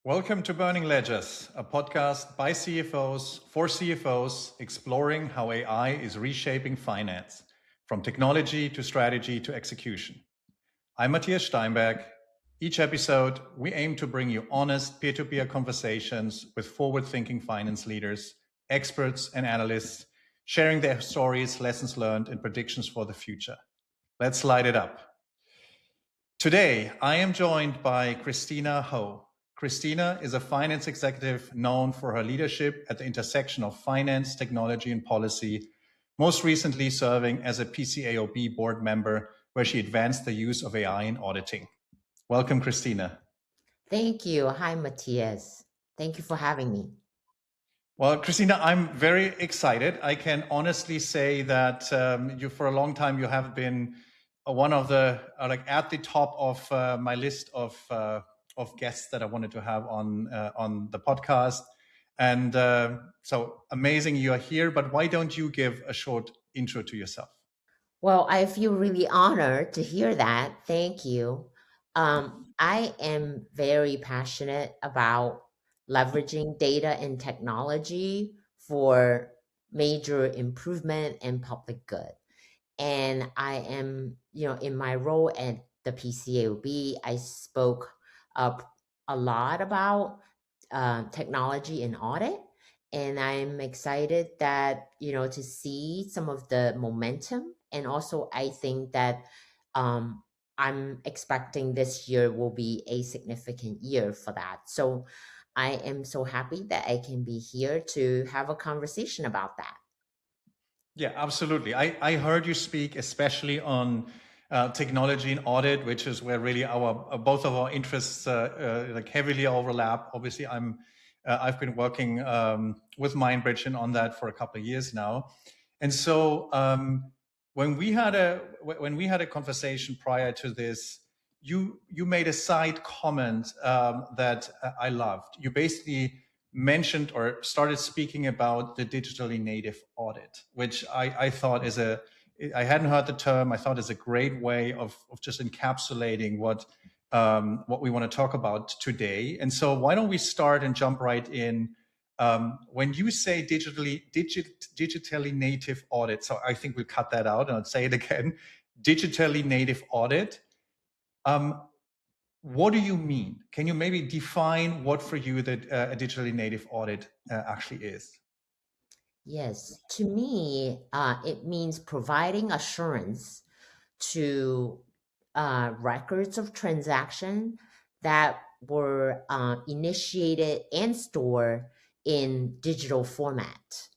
Welcome to Burning Ledgers, a podcast by CFOs for CFOs exploring how AI is reshaping finance, from technology to strategy to execution. I'm Matthias Steinberg. Each episode, we aim to bring you honest peer-to-peer conversations with forward-thinking finance leaders, experts, and analysts, sharing their stories, lessons learned, and predictions for the future. Let's light it up. Today, I am joined by Christina Ho. Christina is a finance executive known for her leadership at the intersection of finance, technology, and policy, most recently serving as a PCAOB Board Member, where she advanced the use of AI in auditing. Welcome, Christina. Thank you. Hi, Matthias. Thank you for having me. Well, Christina, I'm very excited. I can honestly say that you, for a long time, you have been one of the at the top of my list of guests that I wanted to have on the podcast. And so amazing you are here, but why don't you give a short intro to yourself? Well, I feel really honored to hear that. Thank you. I am very passionate about leveraging data and technology for major improvement and public good. And I am, in my role at the PCAOB, I spoke a lot about technology and audit. And I'm excited that, to see some of the momentum. And also, I think that I'm expecting this year will be a significant year for that. So I am so happy that I can be here to have a conversation about that. Yeah, absolutely. I heard you speak especially on technology and audit, which is where really our both of our interests heavily overlap. Obviously, I've been working with MindBridge and on that for a couple of years now, and so when we had a conversation prior to this, you made a side comment that I loved. You basically mentioned or started speaking about the digitally native audit, which I thought I hadn't heard the term. I thought is a great way of just encapsulating what we want to talk about today. And so why don't we start and jump right in? When you say digitally native audit, so I think we'll cut that out and I'll say it again, digitally native audit. What do you mean? Can you maybe define what for you that a digitally native audit actually is? Yes, to me, it means providing assurance to records of transaction that were initiated and stored in digital format.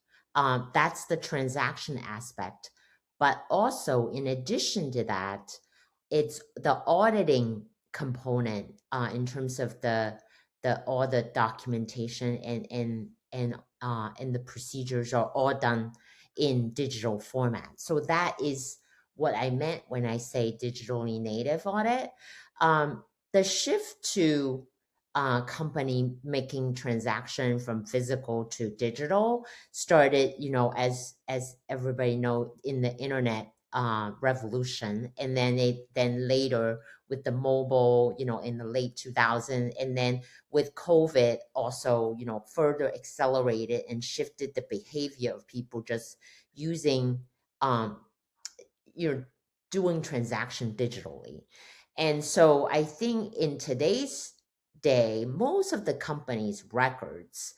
That's the transaction aspect. But also, in addition to that, it's the auditing component in terms of all the documentation and the procedures are all done in digital format. So that is what I meant when I say digitally native audit. The shift to company making transaction from physical to digital started, as everybody know, in the internet revolution, and then later with the mobile, in the late 2000s, and then with COVID also, further accelerated and shifted the behavior of people just using, doing transaction digitally. And so I think in today's day, most of the company's records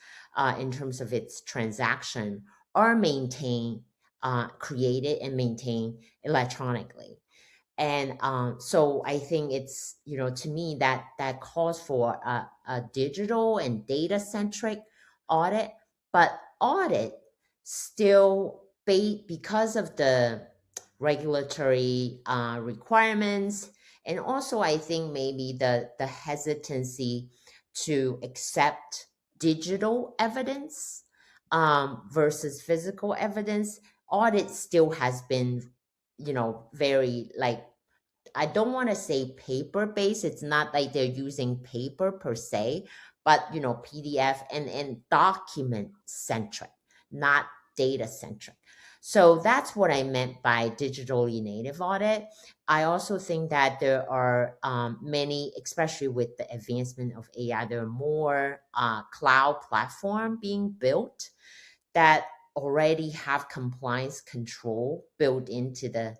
in terms of its transaction are maintained, created and maintained electronically. And so I think it's, to me, that calls for a digital and data-centric audit, but audit still, because of the regulatory requirements, and also I think maybe the hesitancy to accept digital evidence versus physical evidence, audit still has been, very I don't want to say paper based. It's not like they're using paper per se, but PDF and document centric, not data centric. So that's what I meant by digitally native audit. I also think that there are many, especially with the advancement of AI, there are more cloud platform being built that already have compliance control built into the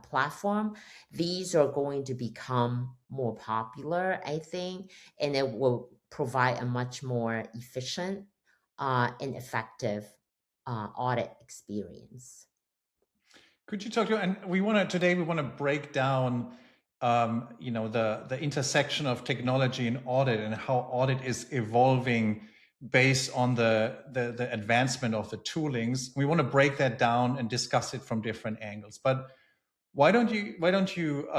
platform. These are going to become more popular, I think, and it will provide a much more efficient and effective audit experience. Could you talk to, and today we want to break down, the intersection of technology and audit and how audit is evolving based on the advancement of the toolings. We want to break that down and discuss it from different angles. But why don't you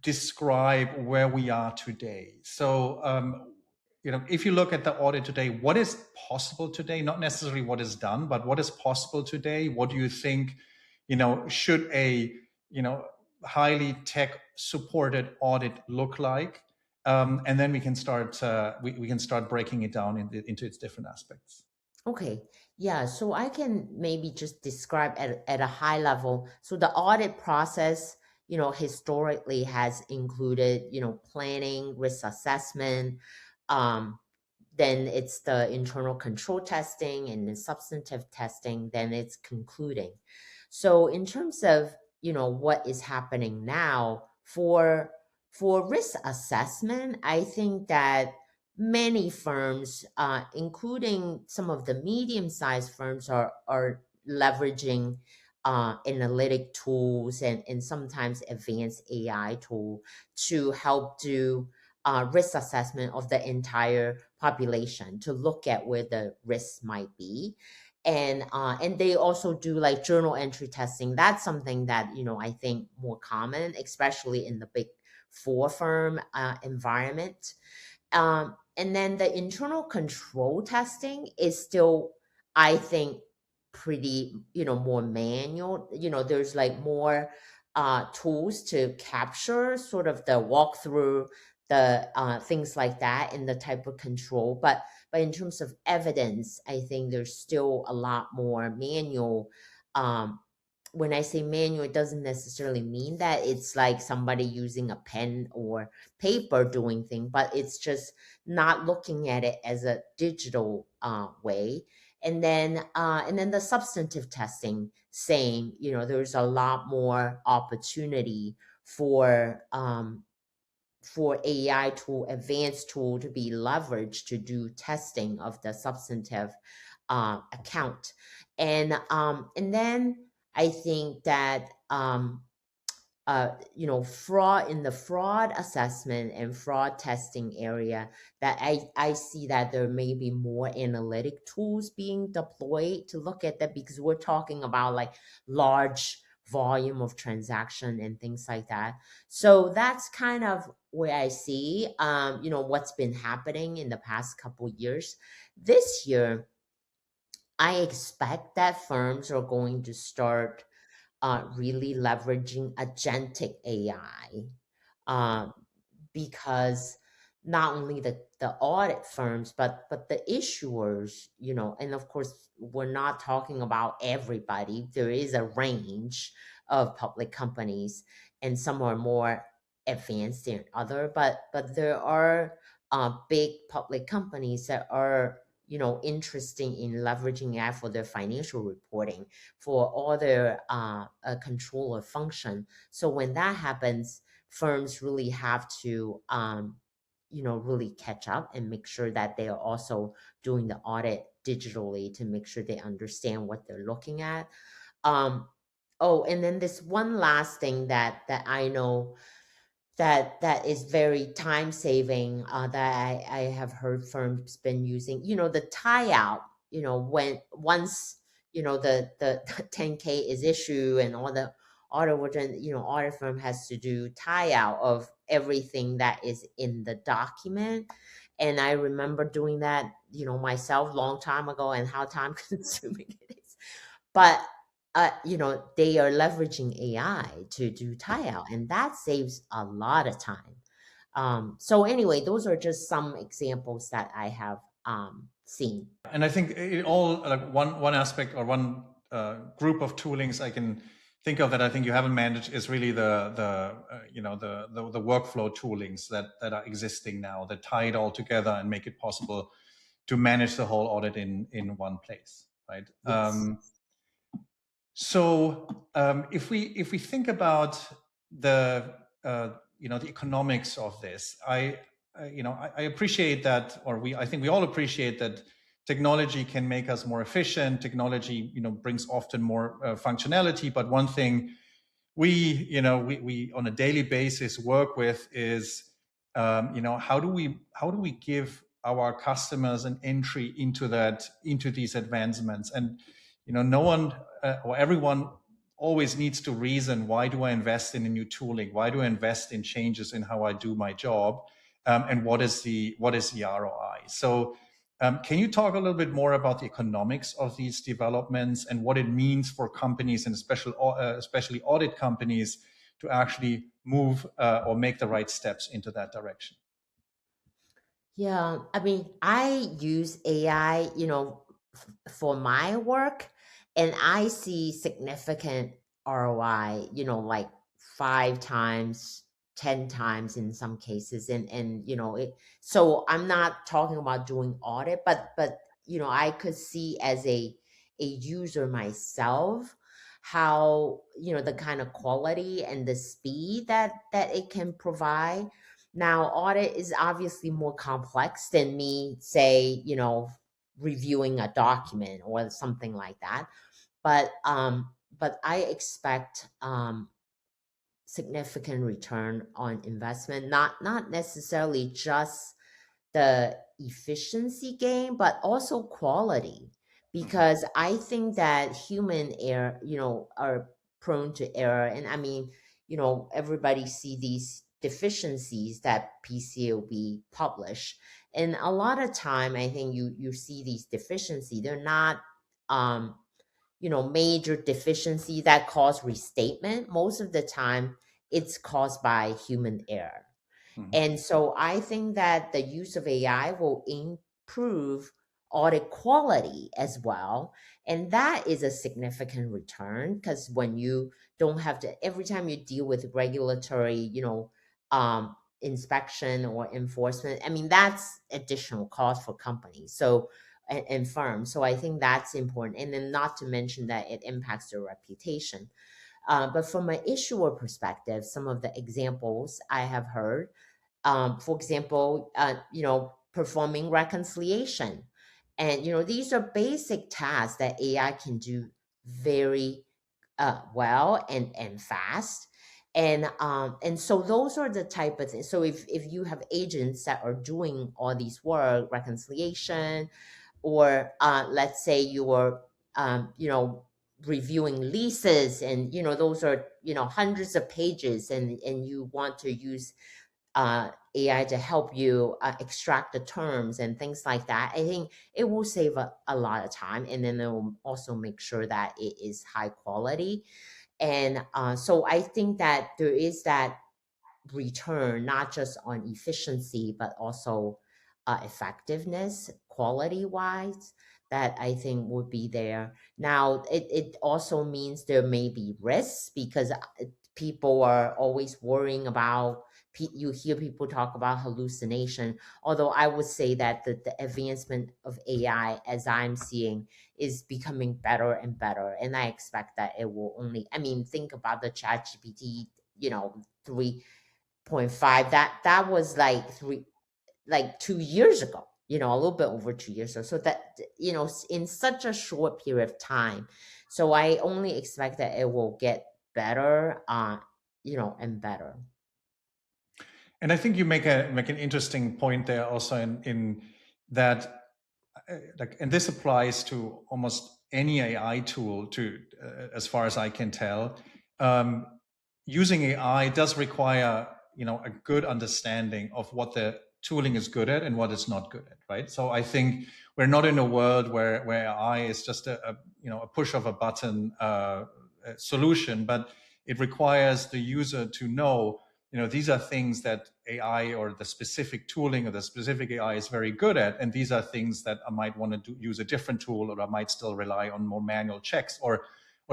describe where we are today? So, if you look at the audit today, what is possible today? Not necessarily what is done, but what is possible today? What do you think, should a highly tech supported audit look like? And then we can start breaking it down into its different aspects. Okay, yeah, so I can maybe just describe at a high level. So the audit process, historically has included, planning, risk assessment, um, then it's the internal control testing and the substantive testing, then it's concluding. So in terms of, what is happening now for risk assessment, I think that many firms, including some of the medium-sized firms, are leveraging analytic tools and sometimes advanced AI tool to help do risk assessment of the entire population to look at where the risks might be. And they also do like journal entry testing. That's something that I think more common, especially in the big four firm environment. And then the internal control testing is still, I think, pretty, more manual. There's like more tools to capture sort of the walkthrough, the things like that in the type of control. But in terms of evidence, I think there's still a lot more manual. When I say manual, it doesn't necessarily mean that it's like somebody using a pen or paper doing things, but it's just not looking at it as a digital way. And then the substantive testing, same. There's a lot more opportunity for AI tool, advanced tool to be leveraged to do testing of the substantive account. And then I think that fraud in the fraud assessment and fraud testing area, that I see that there may be more analytic tools being deployed to look at that, because we're talking about like large volume of transaction and things like that. So that's kind of where I see what's been happening in the past couple years. This year, I expect that firms are going to start really leveraging agentic AI, um, because not only the audit firms, but the issuers, and of course we're not talking about everybody. There is a range of public companies, and some are more advanced than other, but there are big public companies that are interested in leveraging AI for their financial reporting, for all their controller function. So when that happens, firms really have to really catch up and make sure that they are also doing the audit digitally to make sure they understand what they're looking at. Oh, and then this one last thing that I know that is very time saving, that I have heard firms been using, the tie out, when once the 10K is issued and all the audit firm has to do tie out of everything that is in the document. And I remember doing that myself long time ago, and how time consuming it is. But they are leveraging AI to do tie out, and that saves a lot of time. So anyway, those are just some examples that I have seen. And I think it all, like one aspect or one group of toolings I can think of that I think you haven't managed is really the workflow toolings that are existing now that tie it all together and make it possible to manage the whole audit in one place, right? Yes. If we think about the the economics of this, I appreciate that, or I think we all appreciate that technology can make us more efficient. Technology, brings often more functionality. But one thing we on a daily basis work with is, how do we give our customers an entry into these advancements? And no one or everyone always needs to reason, why do I invest in a new tooling? Why do I invest in changes in how I do my job? And what is the ROI? So can you talk a little bit more about the economics of these developments and what it means for companies, and especially audit companies, to actually move or make the right steps into that direction? Yeah, I mean, I use AI, for my work, and I see significant ROI, like 5 times, 10 times in some cases. And so I'm not talking about doing audit, but I could see as a user myself how, the kind of quality and the speed that it can provide. Now, audit is obviously more complex than me, say, reviewing a document or something like that. But I expect significant return on investment, not necessarily just the efficiency gain, but also quality. Because I think that human error, are prone to error. And I mean, everybody see these deficiencies that PCAOB publish. And a lot of time, I think you see these deficiencies. They're not, major deficiency that cause restatement. Most of the time, it's caused by human error. And so I think that the use of AI will improve audit quality as well. And that is a significant return, because when you don't have to, every time you deal with regulatory, inspection or enforcement, I mean, that's additional cost for companies. So, and firms. So I think that's important. And then not to mention that it impacts their reputation. But from an issuer perspective, some of the examples I have heard, for example, performing reconciliation. And, these are basic tasks that AI can do very well and fast. And so those are the type of things. So if you have agents that are doing all these work, reconciliation, or let's say you are, reviewing leases, and, those are, hundreds of pages, and you want to use AI to help you extract the terms and things like that, I think it will save a lot of time, and then it will also make sure that it is high quality. And so I think that there is that return, not just on efficiency, but also effectiveness, quality wise, that I think would be there. Now, it also means there may be risks, because people are always worrying about, you hear people talk about hallucination, although I would say that the advancement of AI, as I'm seeing, is becoming better and better. And I expect that it will only, I mean, think about the ChatGPT, 3.5, that was like 2 years ago, a little bit over 2 years ago. So that, in such a short period of time. So I only expect that it will get better, and better. And I think you make an interesting point there also in that, and this applies to almost any AI tool, as far as I can tell. Using AI does require, a good understanding of what the tooling is good at and what it's not good at, right? So I think we're not in a world where AI is just a push of a button solution, but it requires the user to know these are things that AI or the specific tooling or the specific AI is very good at, and these are things that I might want to use a different tool, or I might still rely on more manual checks, or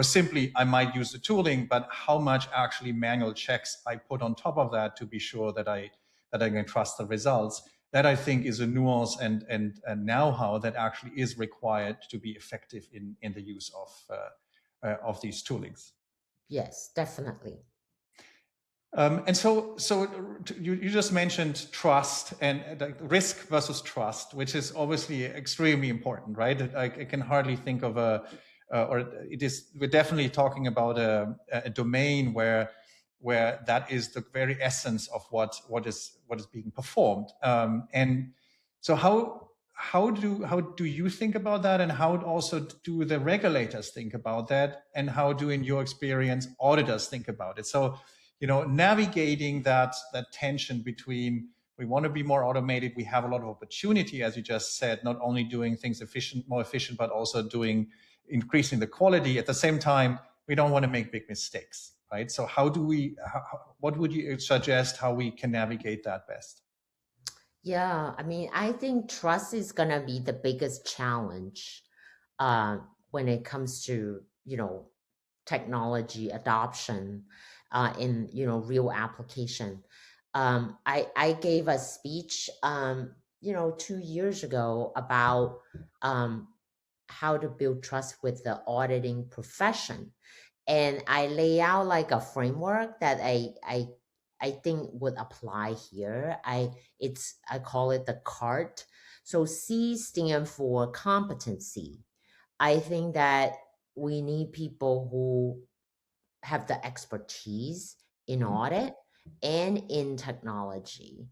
simply I might use the tooling, but how much actually manual checks I put on top of that to be sure that I can trust the results. That I think is a nuance and know-how that actually is required to be effective in the use of these toolings. Yes, definitely. And so you just mentioned trust and risk versus trust, which is obviously extremely important, right? I can hardly think of we're definitely talking about a domain where that is the very essence of what is being performed. And so how do you think about that, and how also do the regulators think about that, and how do, in your experience, auditors think about it? So navigating that tension between, we want to be more automated, we have a lot of opportunity, as you just said, not only doing things more efficient, but also increasing the quality. At the same time, we don't want to make big mistakes, right? So what would you suggest how we can navigate that best? Yeah, I mean, I think trust is gonna be the biggest challenge when it comes to, technology adoption in, real application. I gave a speech, 2 years ago about how to build trust with the auditing profession. And I lay out like a framework that I think would apply here. I call it the CART. So C stands for competency. I think that we need people who have the expertise in audit and in technology.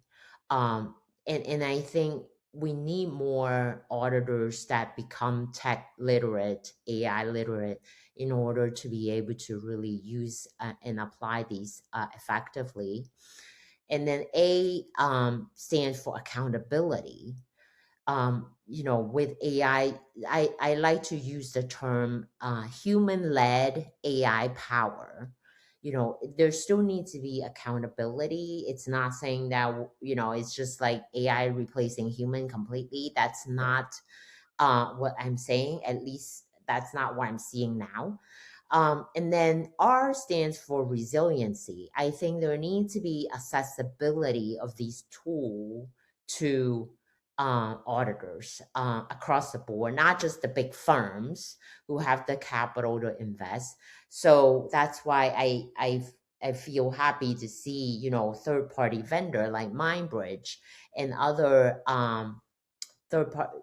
And I think we need more auditors that become tech literate, AI literate, in order to be able to really use and apply these effectively. And then A stands for accountability. With AI, I like to use the term human-led AI power. There still needs to be accountability. It's not saying that, it's just like AI replacing human completely. That's not what I'm saying. At least that's not what I'm seeing now. And then R stands for resiliency. I think there needs to be accessibility of these tools to auditors across the board, not just the big firms who have the capital to invest. So that's why I feel happy to see, third party vendor like MindBridge and other third party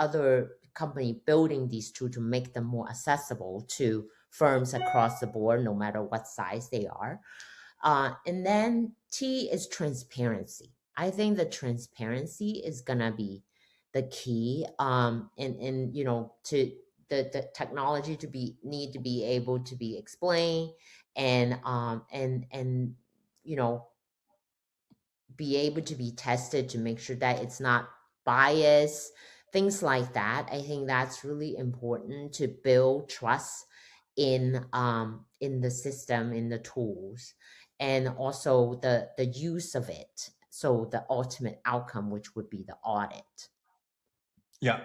other company building these tools to make them more accessible to firms across the board, no matter what size they are. And then T is transparency. I think the transparency is gonna be the key. And to the technology need to be able to be explained and be able to be tested to make sure that it's not biased, things like that. I think that's really important to build trust in the system, in the tools, and also the use of it. So the ultimate outcome, which would be the audit. Yeah.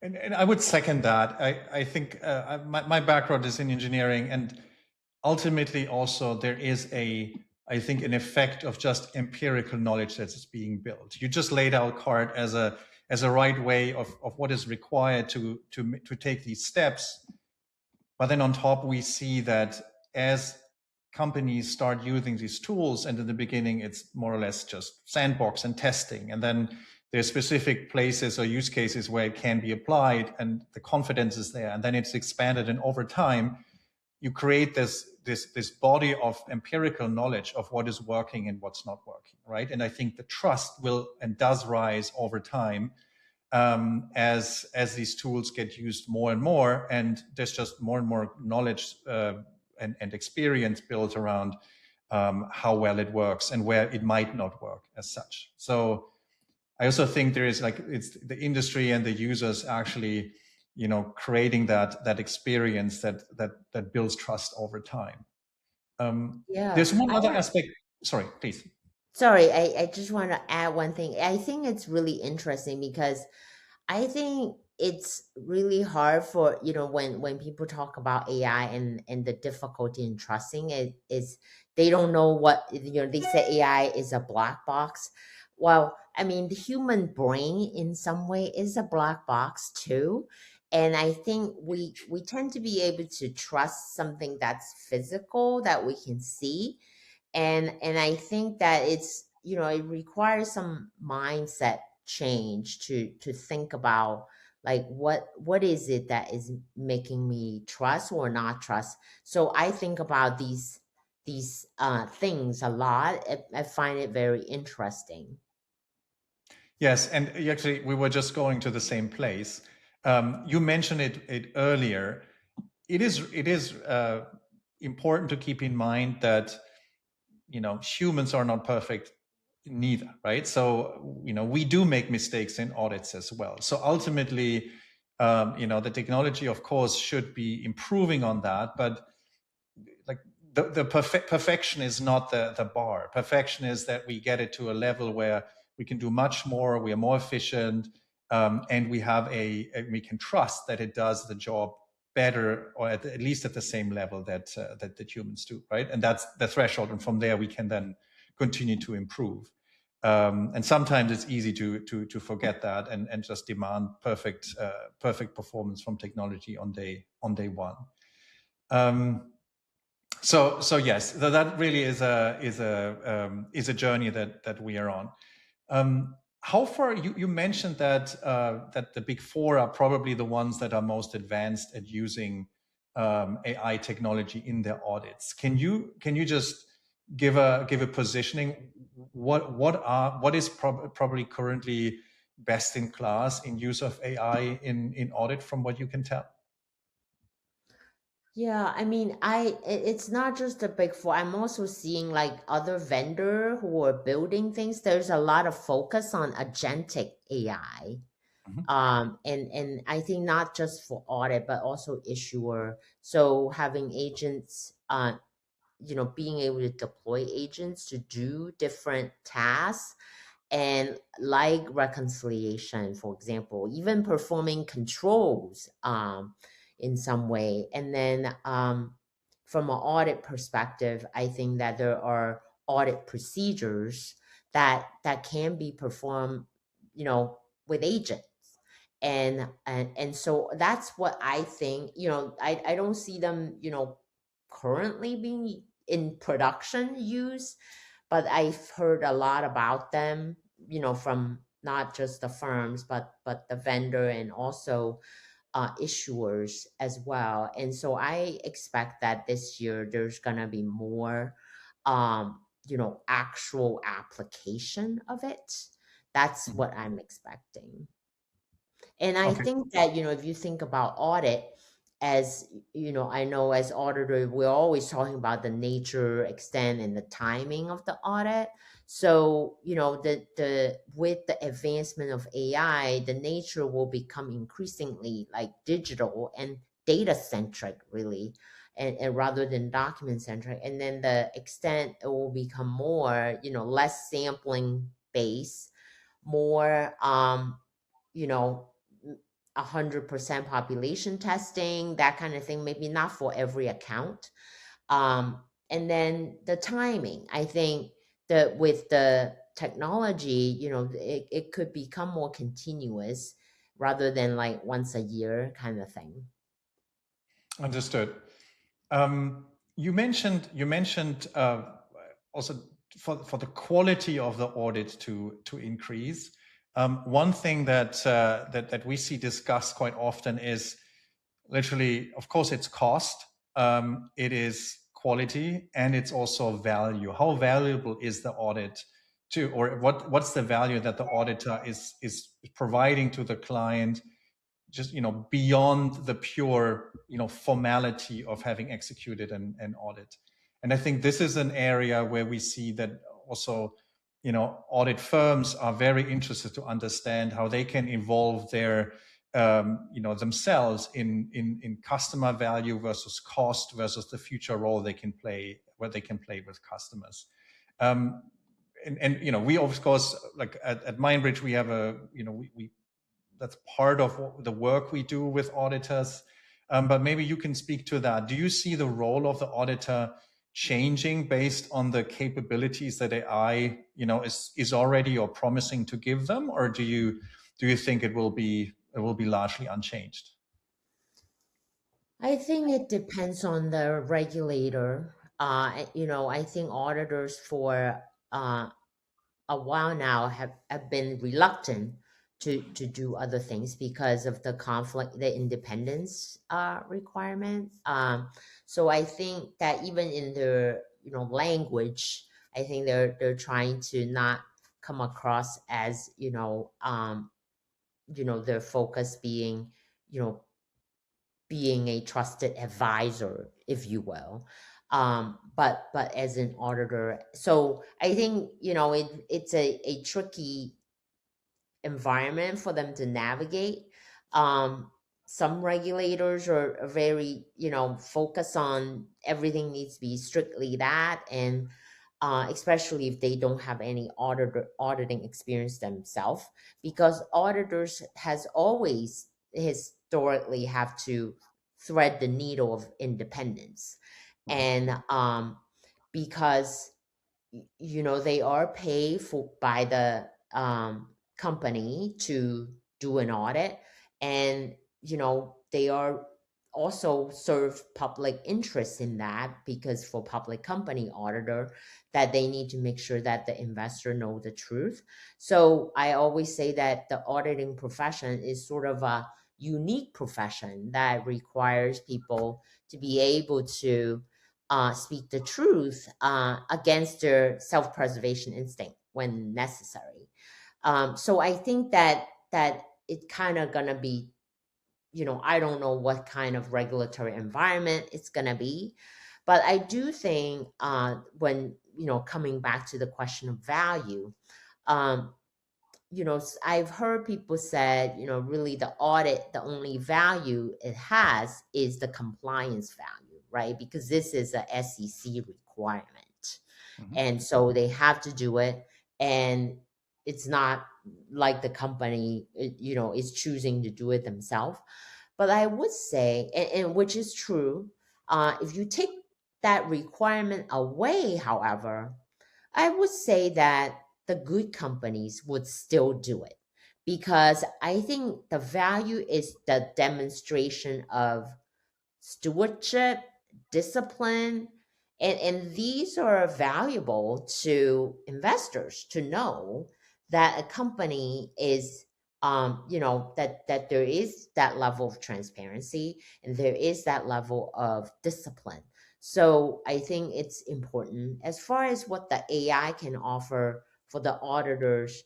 And I would second that. I think my background is in engineering, and ultimately also there is I think an effect of just empirical knowledge that is being built. You just laid out CART as a right way of what is required to take these steps. But then on top, we see that as companies start using these tools, and in the beginning, it's more or less just sandbox and testing. And then there's specific places or use cases where it can be applied and the confidence is there. And then it's expanded. And over time, you create this body of empirical knowledge of what is working and what's not working, right? And I think the trust will and does rise over time as these tools get used more and more, and there's just more and more knowledge and experience built around how well it works and where it might not work as such. So I also think there is it's the industry and the users actually, creating that experience that builds trust over time. Yeah, There's one I other want aspect. Sorry, please. Sorry, I just want to add one thing. I think it's really interesting because I think it's really hard for, when people talk about AI and the difficulty in trusting it is they don't know what, they say AI is a black box. Well, I mean, the human brain in some way is a black box too. And I think we tend to be able to trust something that's physical that we can see, and I think that it's, it requires some mindset change to think about, like, what is it that is making me trust or not trust. So I think about these things a lot. I find it very interesting. Yes, and actually, we were just going to the same place. You mentioned it earlier. It is important to keep in mind that humans are not perfect neither, right? So we do make mistakes in audits as well. So ultimately, the technology, of course, should be improving on that, but like the perfection is not the bar. Perfection is that we get it to a level where we can do much more, we are more efficient, and we have we can trust that it does the job better, or at least at the same level that the humans do, right? And that's the threshold, and from there we can then continue to improve. And sometimes it's easy to forget that and just demand perfect performance from technology on day one. So yes, that really is a journey that we are on. How far you mentioned that that the big four are probably the ones that are most advanced at using AI technology in their audits. Can you just give a positioning? What is probably currently best in class in use of AI in audit, from what you can tell? Yeah, I mean, it's not just the big four. I'm also seeing like other vendor who are building things. There's a lot of focus on agentic AI. Mhm. And I think not just for audit, but also issuer. So having agents, being able to deploy agents to do different tasks, and like reconciliation, for example, even performing controls in some way. And then from an audit perspective, I think that there are audit procedures that can be performed, with agents. And so that's what I think. I don't see them, currently being in production use, but I've heard a lot about them, from not just the firms, but the vendor and also issuers as well. And so I expect that this year there's gonna be more, actual application of it. That's Mhm. what I'm expecting. And I Okay. think that, if you think about audit, as I know as auditor, we're always talking about the nature, extent, and the timing of the audit. So, the with the advancement of AI, the nature will become increasingly like digital and data centric, really, and rather than document centric. And then the extent, it will become more, less sampling based, more you know 100% population testing, that kind of thing, maybe not for every account. And then the timing, I think that with the technology, it could become more continuous rather than like once a year kind of thing. Understood. You mentioned also for the quality of the audit to increase. One thing that we see discussed quite often is literally, of course, it's cost, it is quality, and it's also value. How valuable is the audit to, or what's the value that the auditor is providing to the client, just beyond the pure formality of having executed an audit. And I think this is an area where we see that also audit firms are very interested to understand how they can involve their themselves in customer value versus cost versus the future role they can play, where they can play with customers. And we of course, like at MindBridge, we have we that's part of the work we do with auditors. But maybe you can speak to that. Do you see the role of the auditor changing based on the capabilities that AI, is already or promising to give them, or do you think it will be largely unchanged? I think it depends on the regulator. I think auditors for a while now have been reluctant to do other things because of the conflict, the independence requirement. So I think that even in their language, I think they're trying to not come across as their focus being you know being a trusted advisor, if you will. But as an auditor, so I think it's a tricky environment for them to navigate. Some regulators are very focused on everything needs to be strictly that, and especially if they don't have any auditing experience themselves, because auditors has always historically have to thread the needle of independence. And because they are paid for by the company to do an audit, and they are also serve public interest in that, because for public company auditor, that they need to make sure that the investor know the truth. So I always say that the auditing profession is sort of a unique profession that requires people to be able to speak the truth against their self-preservation instinct when necessary. So I think that it's kind of gonna be, I don't know what kind of regulatory environment it's gonna be, but I do think when coming back to the question of value, um, I've heard people said, really the audit, the only value it has is the compliance value, right? Because this is a SEC requirement. And so they have to do it. And it's not like the company, is choosing to do it themselves. But I would say, and which is true, if you take that requirement away, however, I would say that the good companies would still do it, because I think the value is the demonstration of stewardship, discipline, and these are valuable to investors to know that a company is that there is that level of transparency and there is that level of discipline. So I think it's important as far as what the AI can offer for the auditors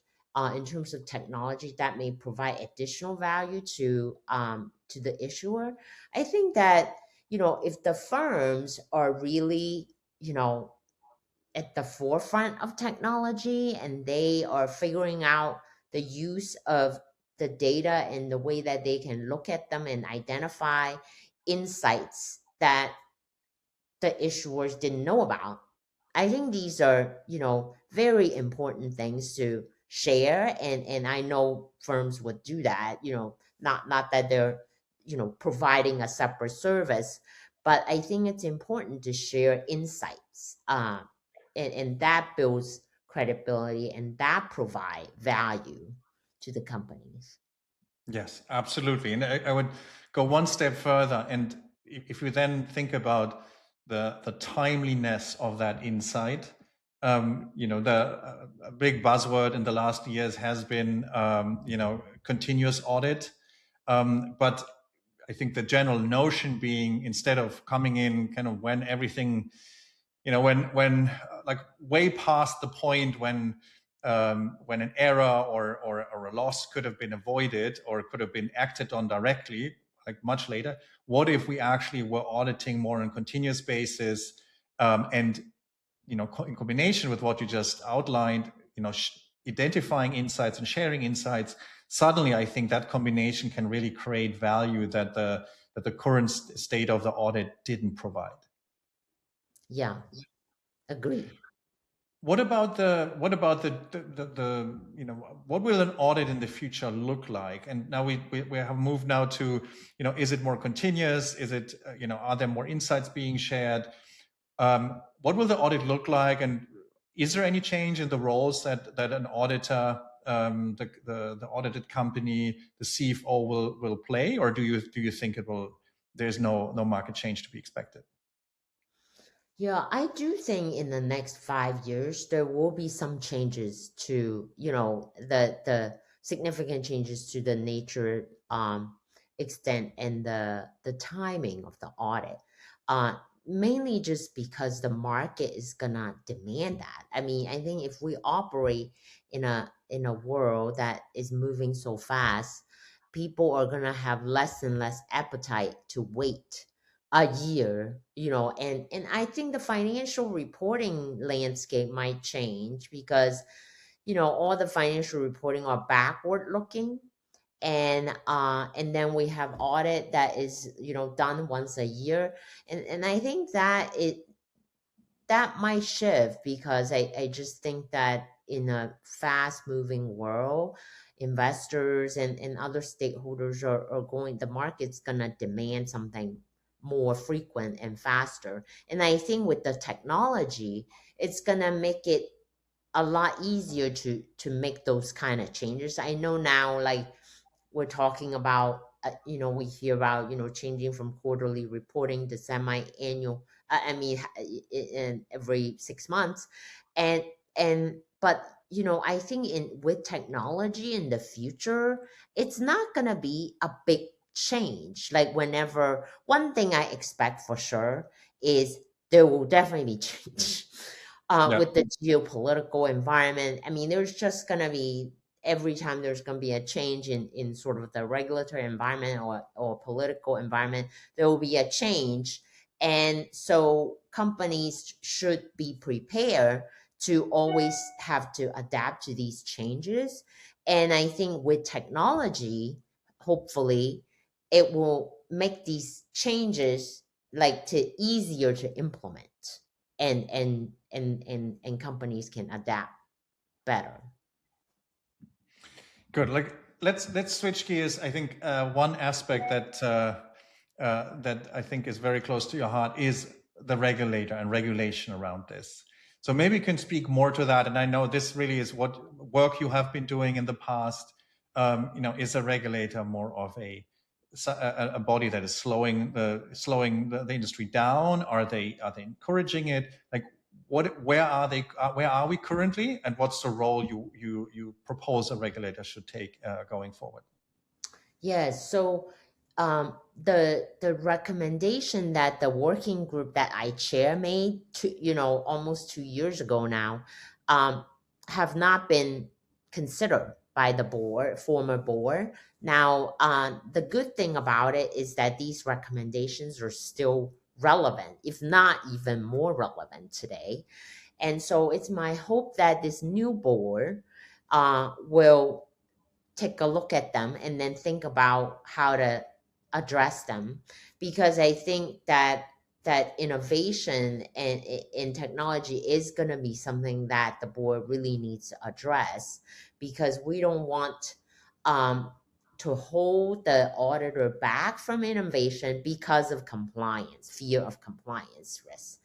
in terms of technology that may provide additional value to the issuer. I think that if the firms are really at the forefront of technology and they are figuring out the use of the data and the way that they can look at them and identify insights that the issuers didn't know about. I think these are, very important things to share, and I know firms would do that, not that they're, providing a separate service, but I think it's important to share insights. And that builds credibility and that provide value to the companies. Yes, absolutely. And I would go one step further. And if you then think about the timeliness of that insight, the big buzzword in the last years has been, continuous audit. But I think the general notion being, instead of coming in kind of when everything, when like way past the point when an error or a loss could have been avoided or could have been acted on directly, like much later. What if we actually were auditing more on a continuous basis, and in combination with what you just outlined, identifying insights and sharing insights. Suddenly, I think that combination can really create value that the current state of the audit didn't provide. Yeah, agree. what about the what will an audit in the future look like? And now we have moved now to, is it more continuous? Is it, are there more insights being shared? What will the audit look like? And is there any change in the roles that an auditor, the audited company, the CFO will play, or do you think there's no market change to be expected? Yeah, I do think in the next 5 years there will be some changes to, the significant changes to the nature, extent, and the timing of the audit. Mainly just because the market is gonna demand that. I mean, I think if we operate in a world that is moving so fast, people are gonna have less and less appetite to wait a year, and I think the financial reporting landscape might change because, all the financial reporting are backward looking, and then we have audit that is, done once a year, and I think that might shift because I just think that in a fast moving world, investors and other stakeholders are going, the market's gonna demand something more frequent and faster. And I think with the technology, it's gonna make it a lot easier to make those kind of changes. I know now, like, we're talking about, we hear about, changing from quarterly reporting to semi-annual, I mean, in every 6 months. But, I think with technology in the future, it's not going to be a big change. Like, whenever, one thing I expect for sure is there will definitely be change. Yeah. With the geopolitical environment. I mean, there's just going to be, every time there's going to be a change in sort of the regulatory environment or political environment, there will be a change. And so companies should be prepared to always have to adapt to these changes. And I think with technology, hopefully, it will make these changes like to easier to implement, and companies can adapt better. Good. Like, let's switch gears. I think one aspect that I think is very close to your heart is the regulator and regulation around this. So maybe you can speak more to that. And I know this really is what work you have been doing in the past. Is a regulator more of a body that is slowing the industry down? Are they encouraging it? Like, where are we currently, and what's the role you propose a regulator should take going forward? Yes. So the recommendation that the working group that I chair made almost 2 years ago now, have not been considered by the former board. Now, the good thing about it is that these recommendations are still relevant, if not even more relevant today. And so it's my hope that this new board will take a look at them and then think about how to address them, because I think that innovation and in technology is going to be something that the board really needs to address, because we don't want to hold the auditor back from innovation because of fear of compliance risks.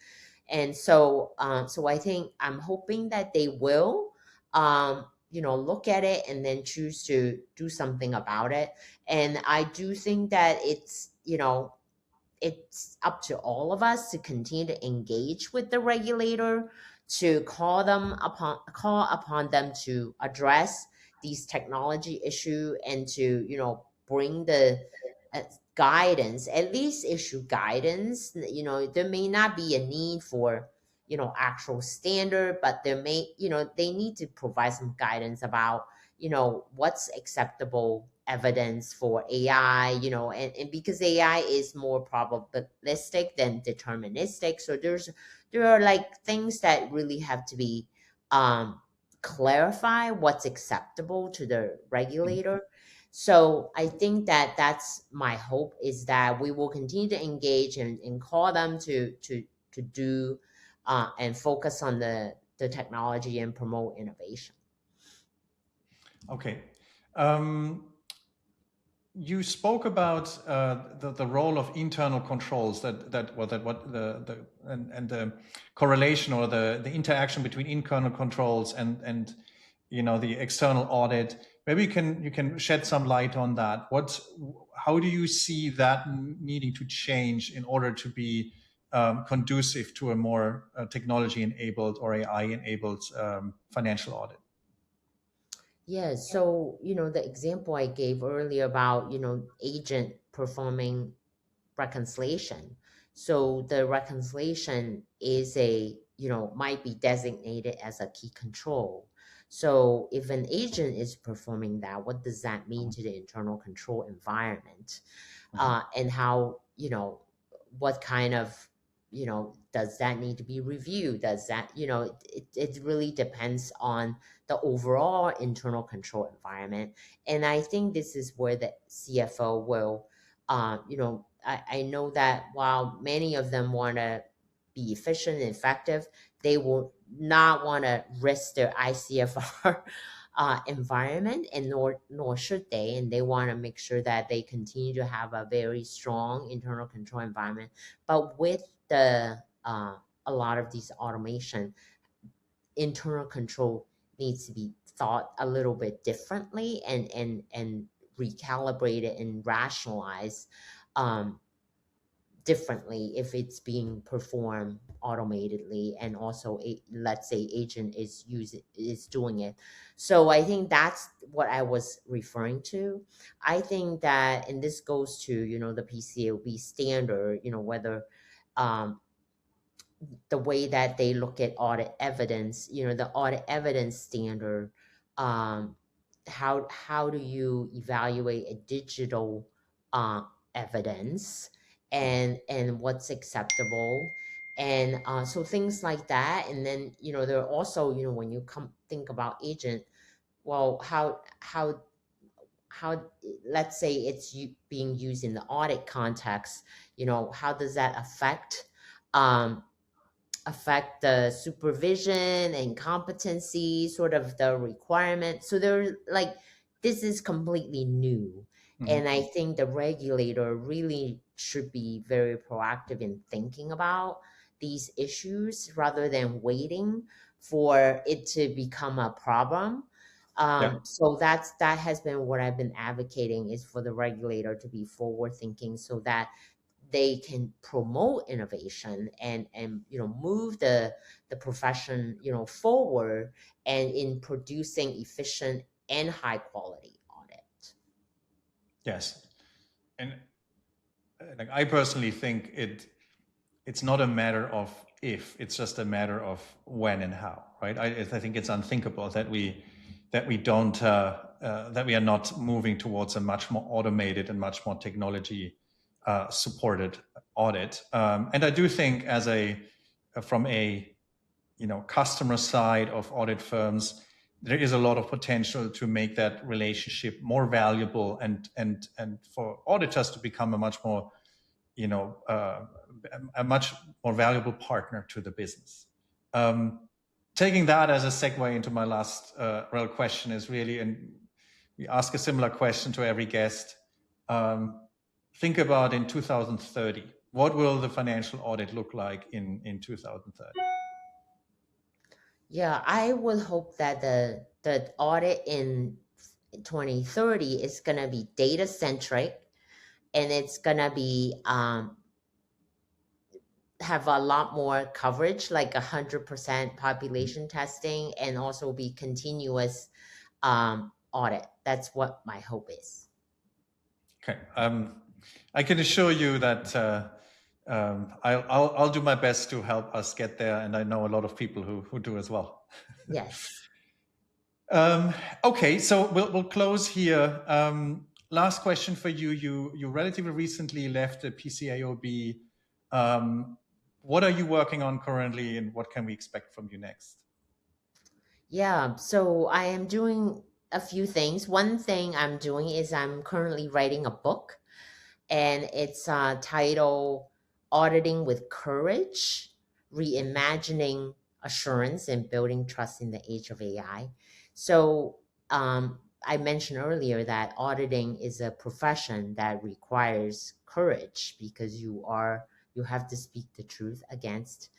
And so I think I'm hoping that they will look at it and then choose to do something about it. And I do think that it's up to all of us to continue to engage with the regulator, to call upon them to address these technology issue, and to bring the guidance, at least issue guidance. There may not be a need for actual standard, but they need to provide some guidance about what's acceptable evidence for AI, and because AI is more probabilistic than deterministic, so there are like things that really have to be clarify what's acceptable to the regulator. So I think that that's my hope, is that we will continue to engage and call them to do and focus on the the technology and promote innovation. Okay. You spoke about the role of internal controls and the correlation or the interaction between internal controls and the external audit. Maybe you can shed some light on that. How do you see that needing to change in order to be conducive to a more technology-enabled or AI-enabled financial audit? Yeah, so, the example I gave earlier about, agent performing reconciliation. So the reconciliation is might be designated as a key control. So if an agent is performing that, what does that mean to the internal control environment? And how, what kind of, does that need to be reviewed? Does that, it really depends on the overall internal control environment. And I think this is where the CFO will, I know that while many of them want to be efficient and effective, they will not want to risk their ICFR environment, and nor should they. And they want to make sure that they continue to have a very strong internal control environment. But with a lot of these automation, internal control needs to be thought a little bit differently and recalibrated and rationalized differently if it's being performed automatedly, and also let's say agent is doing it. So I think that's what I was referring to. I think that, and this goes to the PCAOB standard, whether the way that they look at audit evidence, the audit evidence standard, how do you evaluate a digital evidence, and what's acceptable, and so things like that. And then there are also when you think about agent, well, how let's say it's being used in the audit context, how does that affect the supervision and competency, sort of the requirement. So they're like, this is completely new. And I think the regulator really should be very proactive in thinking about these issues rather than waiting for it to become a problem. So that has been what I've been advocating, is for the regulator to be forward thinking, so that they can promote innovation and move the profession forward, and in producing efficient and high quality audit. Yes, and I personally think it's not a matter of if, it's just a matter of when and how, right? I think it's unthinkable that we don't that we are not moving towards a much more automated and much more technology supported audit. And I do think from a customer side of audit firms, there is a lot of potential to make that relationship more valuable, and for auditors to become a much more valuable partner to the business. Taking that as a segue into my last real question is really, and we ask a similar question to every guest. Think about in 2030, what will the financial audit look like in 2030? Yeah, I would hope that the audit in 2030 is going to be data centric, and it's going to be have a lot more coverage, like 100% population testing, and also be continuous audit. That's what my hope is. Okay. I can assure you that I'll do my best to help us get there, and I know a lot of people who do as well. Yes. Okay, so we'll close here. Last question for you. You relatively recently left the PCAOB. What are you working on currently, and what can we expect from you next? Yeah, so I am doing a few things. One thing I'm doing is I'm currently writing a book, and it's titled Auditing with Courage, Reimagining assurance and building trust in the age of AI. So I mentioned earlier that auditing is a profession that requires courage because you have to speak the truth against,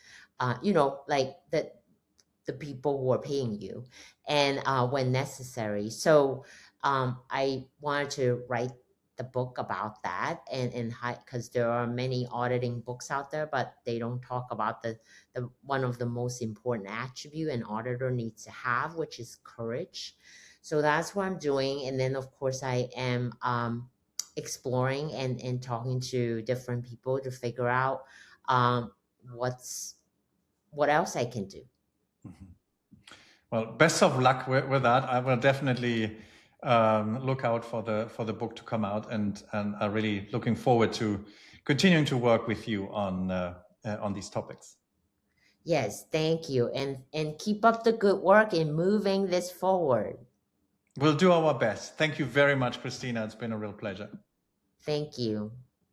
like the people who are paying you, and when necessary. So I wanted to write the book about that, and because there are many auditing books out there, but they don't talk about the one of the most important attribute an auditor needs to have, which is courage. So that's what I'm doing, and then of course I am exploring and talking to different people to figure out what else I can do. Mhm. Well, best of luck with that. I will definitely look out for the book to come out, and I'm really looking forward to continuing to work with you on these topics. Yes, thank you, and keep up the good work in moving this forward. We'll do our best. Thank you very much, Christina. It's been a real pleasure. Thank you.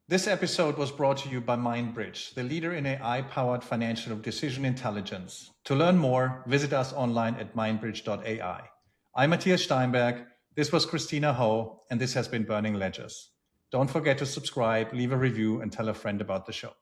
This episode was brought to you by MindBridge, the leader in AI-powered financial decision intelligence. To learn more, visit us online at mindbridge.ai. I'm Matthias Steinberg. This was Christina Ho, and this has been Burning Ledgers. Don't forget to subscribe, leave a review, and tell a friend about the show.